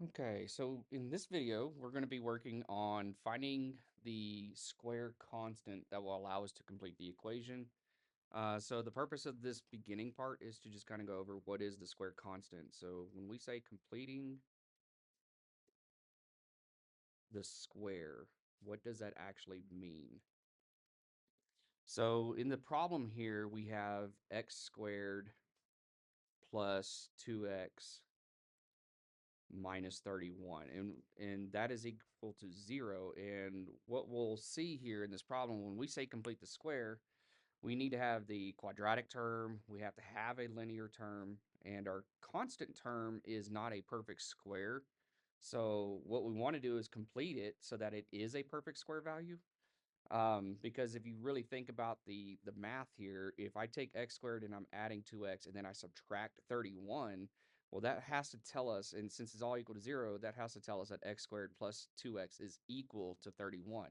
Okay, so in this video, we're going to be working on finding the square constant that will allow us to complete the equation. So the purpose of this beginning part is to just kind of go over what is the square constant. So when we say completing the square, what does that actually mean? So in the problem here, we have x squared plus 2x minus 31, and that is equal to 0. And what we'll see here in this problem, when we say complete the square, we need to have the quadratic term, we have to have a linear term, and our constant term is not a perfect square. So what we want to do is complete it so that it is a perfect square value. Because if you really think about the math here, if I take x squared and I'm adding 2x and then I subtract 31, well, that has to tell us, and since it's all equal to 0, that has to tell us that x squared plus 2x is equal to 31.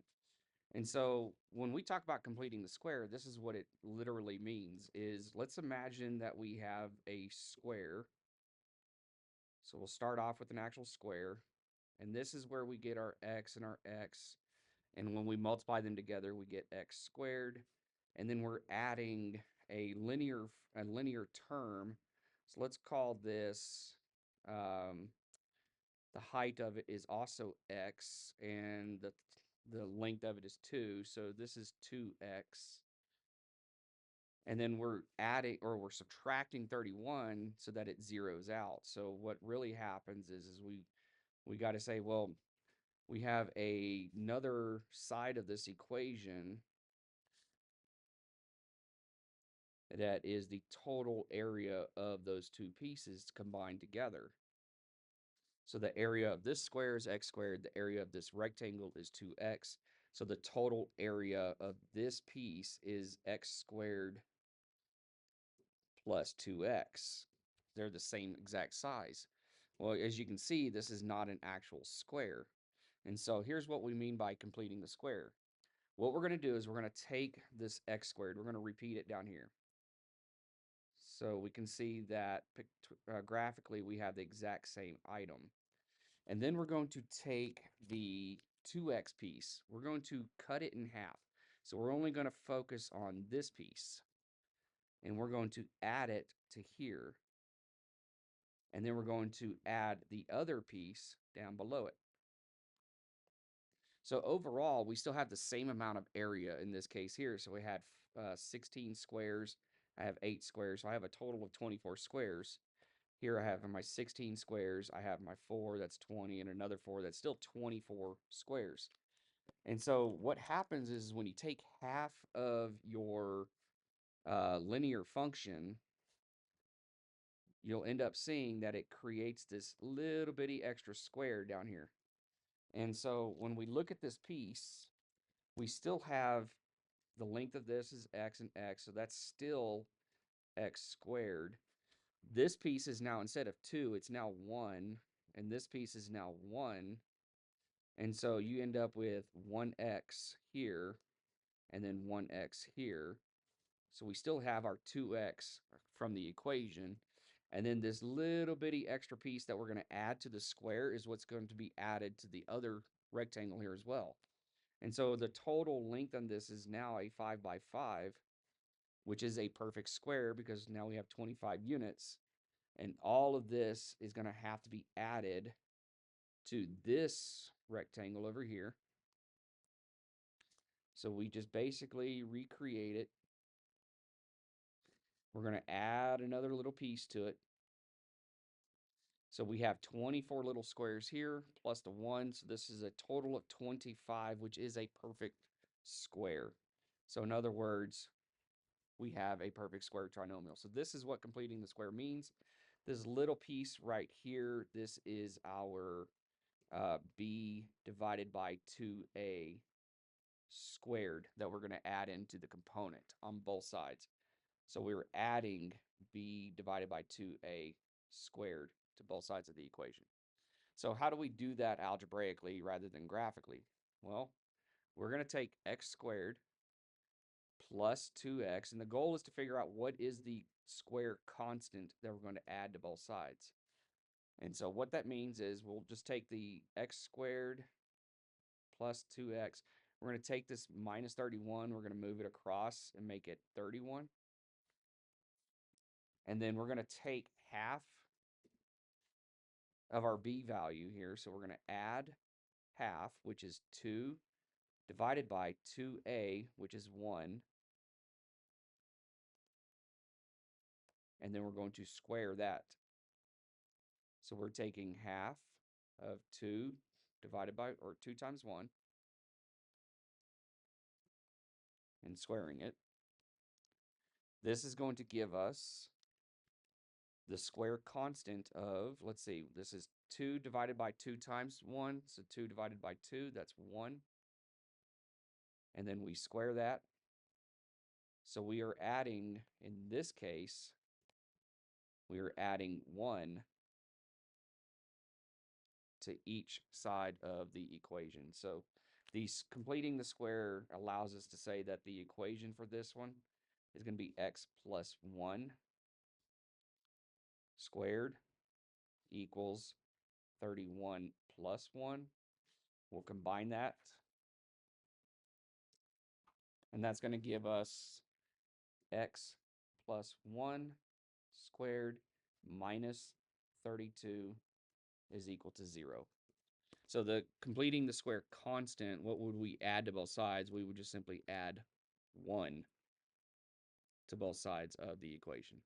And so when we talk about completing the square, this is what it literally means is let's imagine that we have a square. So we'll start off with an actual square, and this is where we get our x and our x. And when we multiply them together, we get x squared. And then we're adding a linear term. So let's call this um, the height of it is also x, and the length of it is 2. So this is 2x. And then we're adding or we're subtracting 31 so that it zeroes out. So what really happens is we got to say, well, we have another side of this equation that is the total area of those two pieces combined together. So the area of this square is x squared, the area of this rectangle is 2x. So the total area of this piece is x squared plus 2x. They're the same exact size. Well, as you can see, this is not an actual square. And so here's what we mean by completing the square. What we're going to do is we're going to take this x squared, we're going to repeat it down here. So we can see that graphically we have the exact same item. And then we're going to take the 2x piece, we're going to cut it in half. So we're only going to focus on this piece, and we're going to add it to here. And then we're going to add the other piece down below it. So overall, we still have the same amount of area in this case here. So we had 16 squares. I have 8 squares. So I have a total of 24 squares. Here I have my 16 squares. I have my 4, that's 20, and another 4, that's still 24 squares. And so what happens is when you take half of your linear function, you'll end up seeing that it creates this little bitty extra square down here. And so when we look at this piece, we still have the length of this is x and x, so that's still x squared. This piece is now, instead of 2, it's now 1, and this piece is now 1. And so you end up with 1x here and then 1x here. So we still have our 2x from the equation. And then this little bitty extra piece that we're going to add to the square is what's going to be added to the other rectangle here as well. And so the total length on this is now a 5 by 5, which is a perfect square because now we have 25 units. And all of this is going to have to be added to this rectangle over here. So we just basically recreate it. We're going to add another little piece to it. So we have 24 little squares here plus the 1. So this is a total of 25, which is a perfect square. So in other words, we have a perfect square trinomial. So this is what completing the square means. This little piece right here, this is our b divided by 2a squared that we're going to add into the component on both sides. So we're adding b divided by 2a squared to both sides of the equation. So how do we do that algebraically rather than graphically? Well, we're going to take x squared plus 2x, and the goal is to figure out what is the square constant that we're going to add to both sides. And so what that means is we'll just take the x squared plus 2x. We're going to take this minus 31. We're going to move it across and make it 31. And then we're going to take half of our b value here. So we're going to add half, which is 2, divided by 2a, which is 1. And then we're going to square that. So we're taking half of 2 divided by, or 2 times 1, and squaring it. This is going to give us the square constant of, let's see, this is 2 divided by 2 times 1, so 2 divided by 2, that's 1. And then we square that. So we are adding, in this case, we are adding 1 to each side of the equation. So completing the square allows us to say that the equation for this one is going to be x plus 1 squared equals 31 plus 1. We'll combine that, and that's going to give us x plus 1 squared minus 32 is equal to 0. So completing the square constant, what would we add to both sides? We would just simply add 1 to both sides of the equation.